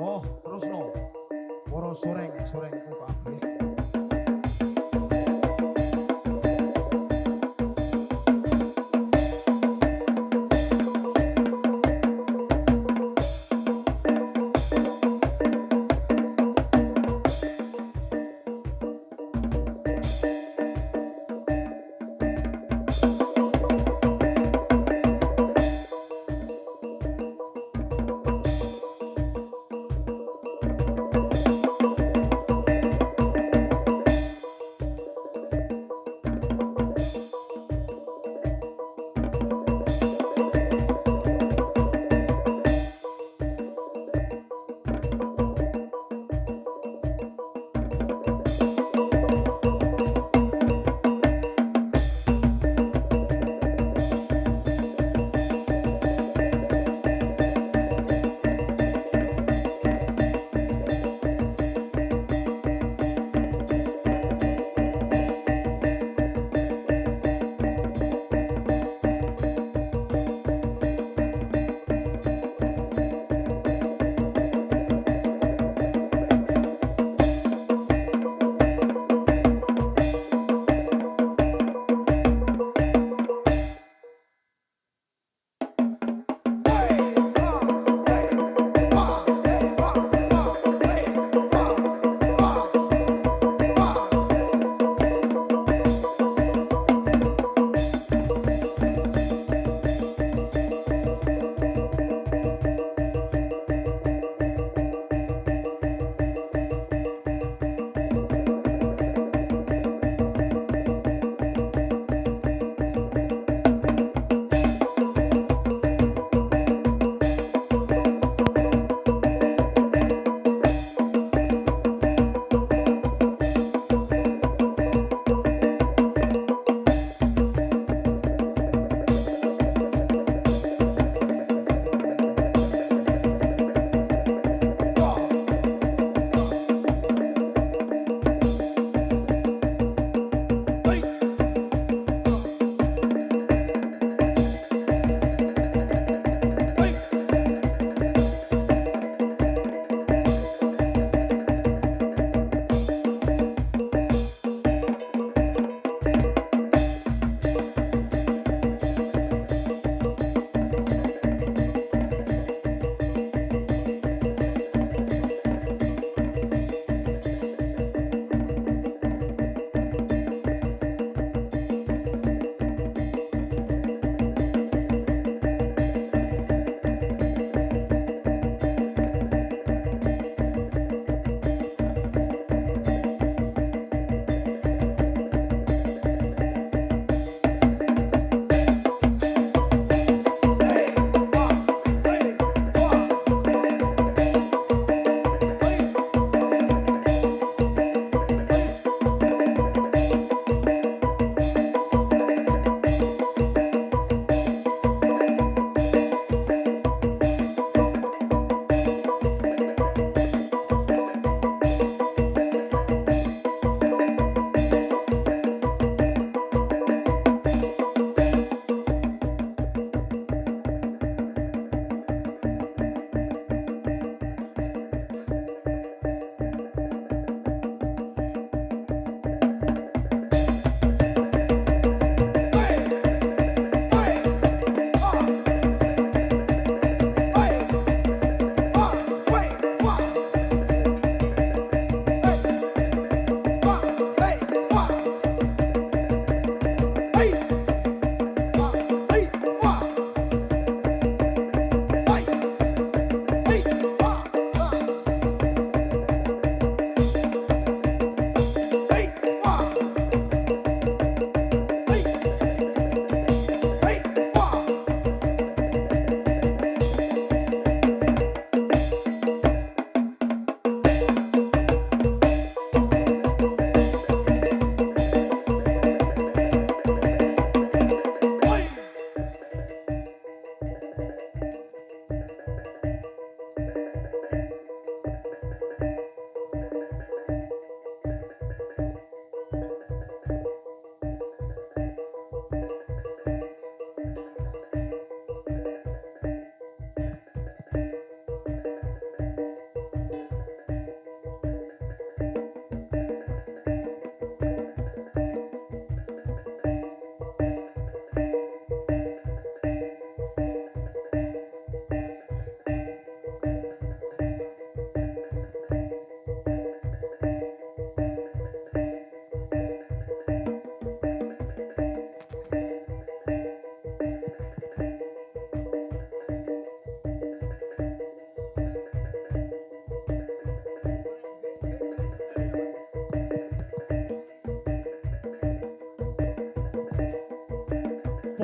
Oh, terus no. Poro soreng ku kabeh.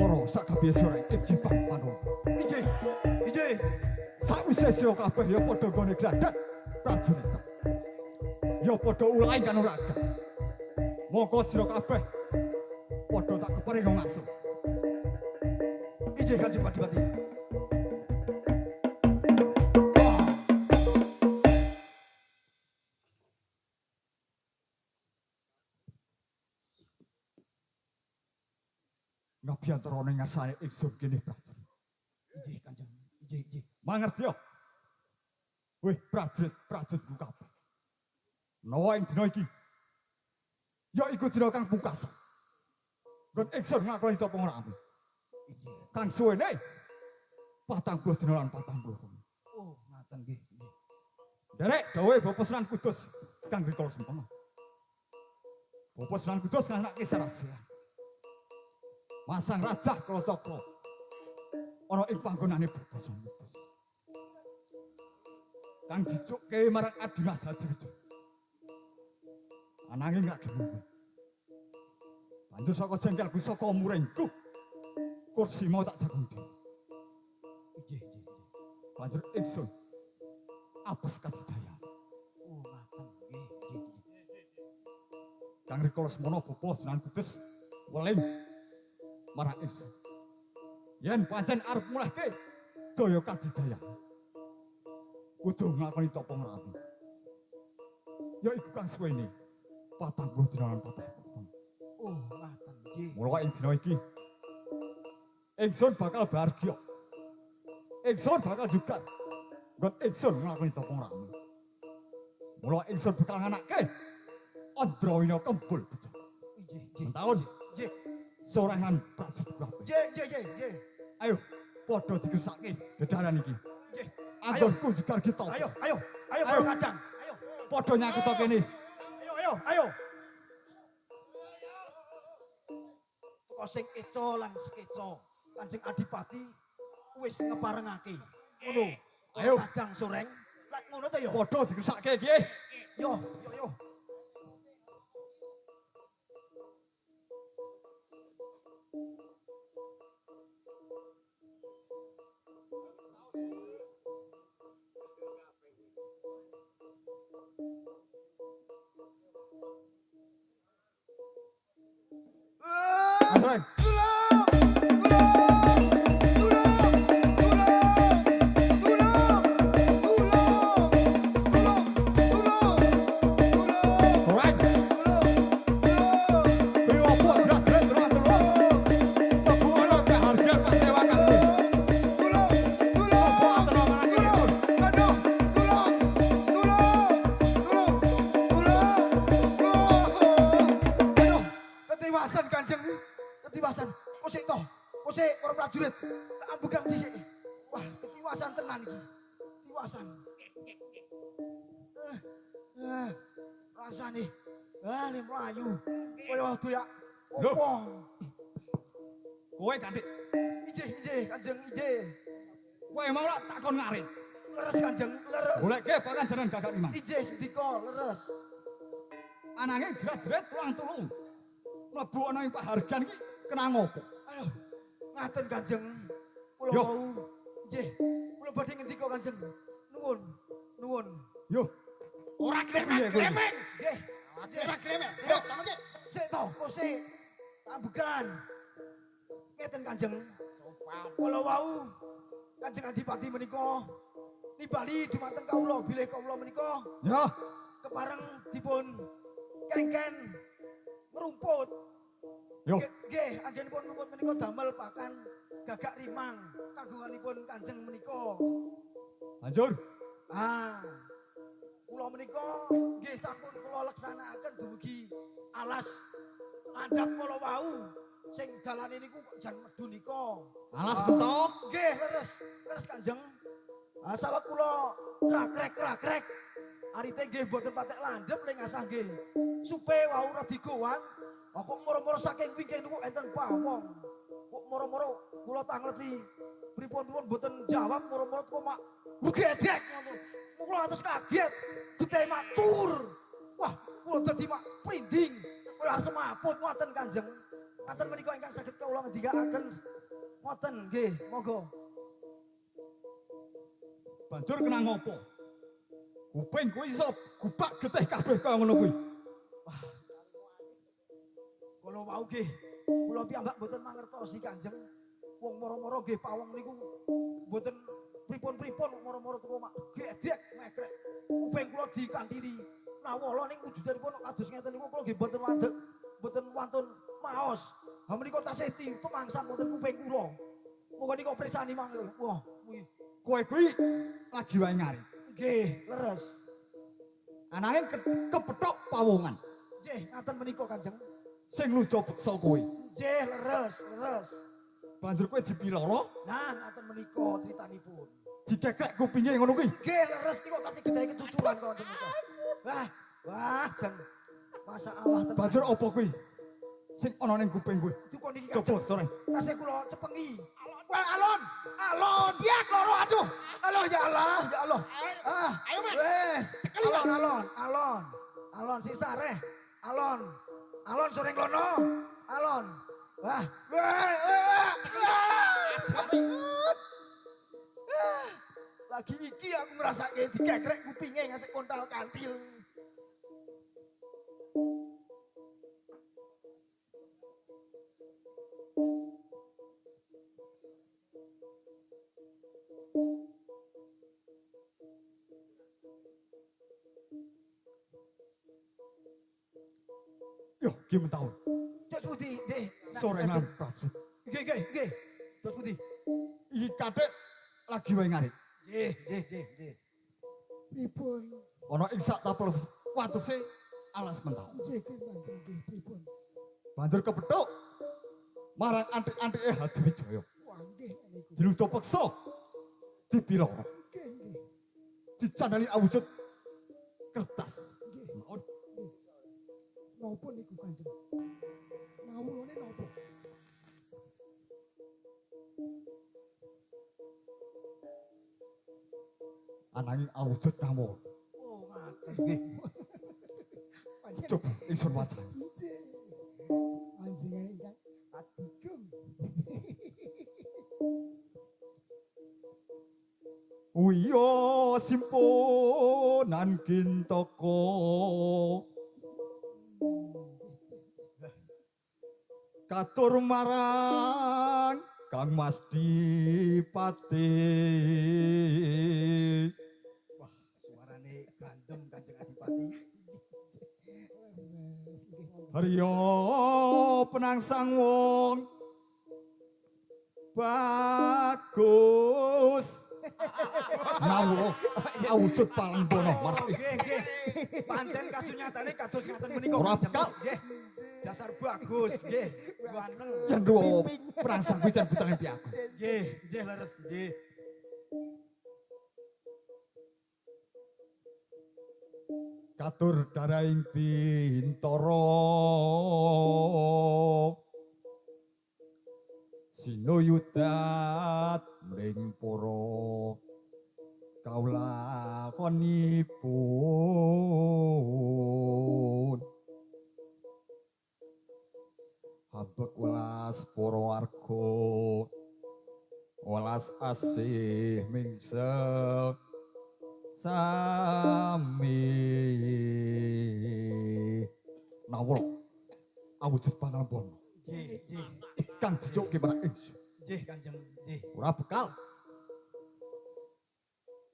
Para sakabeh sore ing Jepang Pandhawa. Ije. Sawise sira kabeh ya padha gone gladhat prajurit. Ya padha ulahi kanuraga. Monggo sira kabeh padha tak keparing ngasuh. Ije Kanjeng Adipati. Ngabiantara ning ngarsane ingsun kene prajurit. Ije Kanjeng. Ije. Mangerti ya? Wih prajurit-prajuritku kabeh. Nawa ing dina iki ya iku dina kang pungkasan. Nggon ingsun ngakoni tapa ngrami. Ije. Kang suwene 40 dina lan 40. Oh, ngaten nggih. Derek dawuhe Bapak Sunan Kudus Kang Rikala Sempena. Bapak Sunan Kudus nganake sarasilan. Masang rajah kala cakra ana ing panggonane Bapak Sunan Kudus. Kang dicukke marang Adimas Hadirejo. Ananging gak gelem. Banjur saka jengkelku saka muringku kursi mau tak jagung dhewe. Ije. Banjur ingsun apes kadidaya. Oh, ngaten nggih. Ije. Kang Rikala Sempena Bapak Sunan Kudus weling marang ingsun. Yen pancen arep mulihke daya kadidaya. Kudu nglakoni tapa ngrami. Ya iku kang suwene 40 dina lan 40. Oh, ngaten nggih. Mula ing dina iki ingsun bakal bahagia. Ingsun bakal juga nggon ingsun nglakoni tapa ngrami. Mula ingsun bakal nganake Andrawina Kembul Bejo. Ije. Tahun Ije. sorangan prajurit kabeh. Ije. Ayo padha digersake dedaran iki. Ije. Anggonku juga kita. Ayo Para Kadang. Ayo. Padha nyaketa kene. Ayo. Teko sing eco lan sekeco. Kanjeng Adipati wis ngeparengake. Ngono. Ayo. Kadang soreng. Lek ngono to ya. Padha digersake iki. Yo. Andrei. Ketiwasan. Kosek para prajurit. Tak ambegang dhisik. Wah, ketiwasan tenan iki. Ketiwasan. Rasane le mlayu. Kaya doyak opo. Kowe Kandik. Ije, Kanjeng Ije. Kowe mau lak takon ngarit. Leres Kanjeng, leres. Goleke pakan jaran gagak imang. Ije sedika leres. Ananging jerat-jerat tulang-tulung. Mlebu ana ing pahargan iki kena ngopo? Ayo. Ngaten Kanjeng. Kula Yo. mau Ije. Kula badhe ngendika Kanjeng. Nuwun. Yo. Ora Piye kowe? kremeng. Nggih. Ora kremeng. Yo, sampe. Sik to, kosek. Ambegan. Ngeten Kanjeng. Kula wau Kanjeng Adipati menika nimbali dumateng kawula bilih kawula menika Ya. kepareng dipun kengken ngrumput. Yo. Nggih, anggenipun ngrumput menika damel pakan gagak rimang kagunganipun Kanjeng menika. Lanjur. Kula menika nggih sampun kula leksanakaken dumugi alas landhap kala wau sing dalane niku jan medhu nika. Alas betok. Nggih, leres Kanjeng. Sawek kula krakrek. Arite nggih boten patek landhep ning asah nggih. Supe wau radi gowang. Kok moro-moro saking wingking niku enten pawong. Kok moro-moro kula tangleti pripun-pripun boten jawab moro-moro kok mak gedek ngono. Kula atus kaget. Gedhe matur. Wah, kula dadi mak prinding. Kula semaput ngoten Kanjeng. Ngaten menika ingkang saged kula ngendikaaken Ngoten nggih, monggo. Banjur kena ngopo? Kuping kuwi iso gubak getih kabeh kaya ngono kuwi. Kula wau nggih, kula piyambak mboten mangertosi Kanjeng. Wong moro-moro nggih pawong niku mboten pripun-pripun moro-moro teko mak gedek mekrek. Kuping kula dikandhini. Nawala ning wujudanipun kados ngeten niku kula nggih mboten wantun maos. Ha menika tasih pemangsan wonten kuping kula. Monggo nika prisani mangke. Wah, kuwi. Kowe kuwi lagi wae ngarit. Nggih, leres. Ananging kepethuk pawongan. Nggih, ngaten menika Kanjeng. Sing lujo beksa kowe. Nggih, leres, leres. Banjur kowe dipiloro, Nah, ngaten menika critanipun. dikekek kupinge ngono kuwi. Nggih, leres niku kasih gedhe kecucuran kok menika. Wah, jeng. Masalah tenan. Banjur apa kuwi? Sing ana ning kuping kowe. Dukun iki Coba sore. tasih kula cepengi. Wah, alon. Alon, dia loro aduh. Alon ya Allah, ya Allah. Ayo, Mas. Wes, alon. Alon sisa reh. Alon. Alon sore ngono. Alon. Wah, lagi iki aku ngrasake dikekrek kupinge ngasih kontal kantil. Yo, ki mentawon. Terus putih, nggih. Sore nang prajurit. Nggih. Terus putih. Iki kathik lagi wae ngarit. Nggih. Pripun? Ana ing sak tapel watese alas mentawon. Nggih, Kanjeng nggih pripun? Banjur kepethuk marang antik-antike Hadiwijaya. Wah, nggih niku. Dilujo peksa. Dipiloro. Nggih. Dicandali awujud kertas. Nggih. Maun. Napa niku Kanjeng? Nawulane napa? Ananging awujud namun. Oh, ngaten nggih. Pancen Coba ingsun wacana. nggih. Panjenengan ingkang adigem. Wiyo simpunan gintoko. Katur marang Kang Mas Dipati. Wah, suarane gandeng Kanjeng Adipati. Mas nggih wonten. Haryo penangsang wong bagus. Ngawulo awujud palengbono marang Nggih. Pancen kasunyatane kados ngaten menika. Ora Kanjeng. bekal. Nggih. Dasar bagus, nggih. Ganteng. yen duwe perangsang kuwi jan putane piaku. Nggih, leres, nggih. Katur daraing Bintara sinuyudat mring para kawulakonipun habek welas para warga welas asih mingsek sami nawul awujud pangampun Nggih. kang dijokke marang ingsun Nggih, Kanjeng. Nggih. ora bekal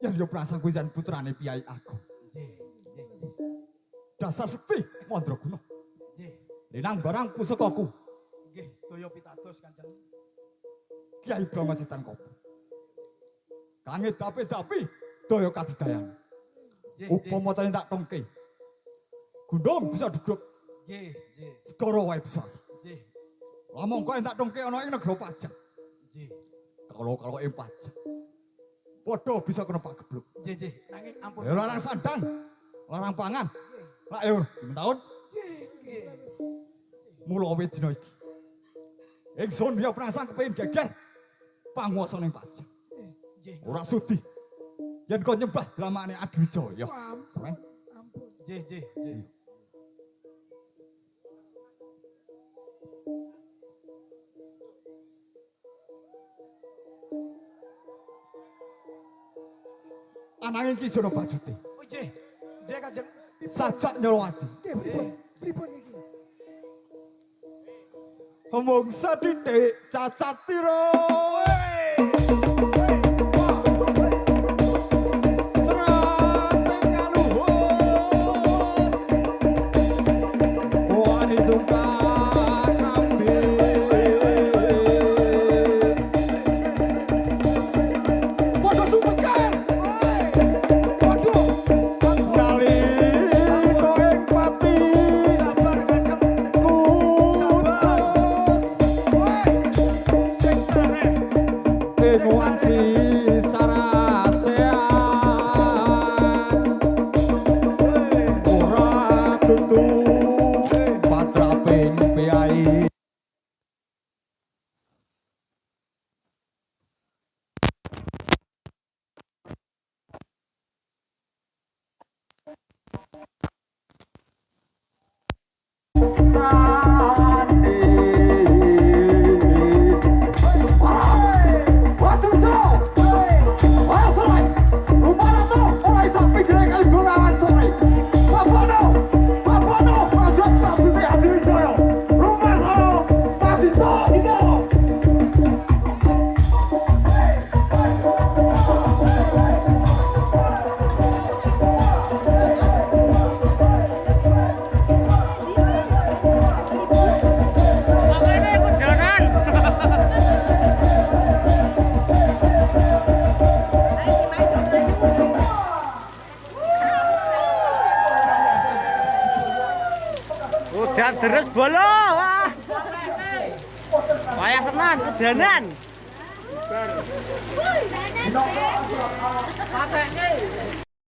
yen yo prasang kuwi jan putrane piyai aku Nggih. dasar sepi mandraguna Nggih. linang barang pusakaku Nggih, sedaya pitados Kanjeng. Kyai Brahmasitan Kopo kange dapi-dapi daya kadidayan Nggih. upama tane tak tongke gundong bisa duduk Nggih. segara wae bisa Nggih. lamong kok tak tongke ana ing negara pajak Nggih. kalau ing pajak padha bisa kena pagebluk Nggih. Nanging ampun. ya larang sandang larang pangan lak yo tahun Nggih. mula awit dina iki ingsun ya prasang kepengin geger panguwasa ning pajak Nggih. ora sudi yen kok nyembah dramane Adiwijaya Ampun. Ampun. Nggih. Ananging Ki Jono Bajuti. Oh nggih. Nggih Kanjeng. Sajak nyolowati. Nggih, pripun iki? Omong sadidik cacat piro. Serating kaluhur. Wani tungkak kambing. Padha sumeker. Waduh. Nalika ing pati Sabar Kanjeng. kutus. Sing sareh. Ing wanci sarasean. Ora tutu patraping piyai. Udan deres bolo. Wah. Wayah tenan udanan. Patene.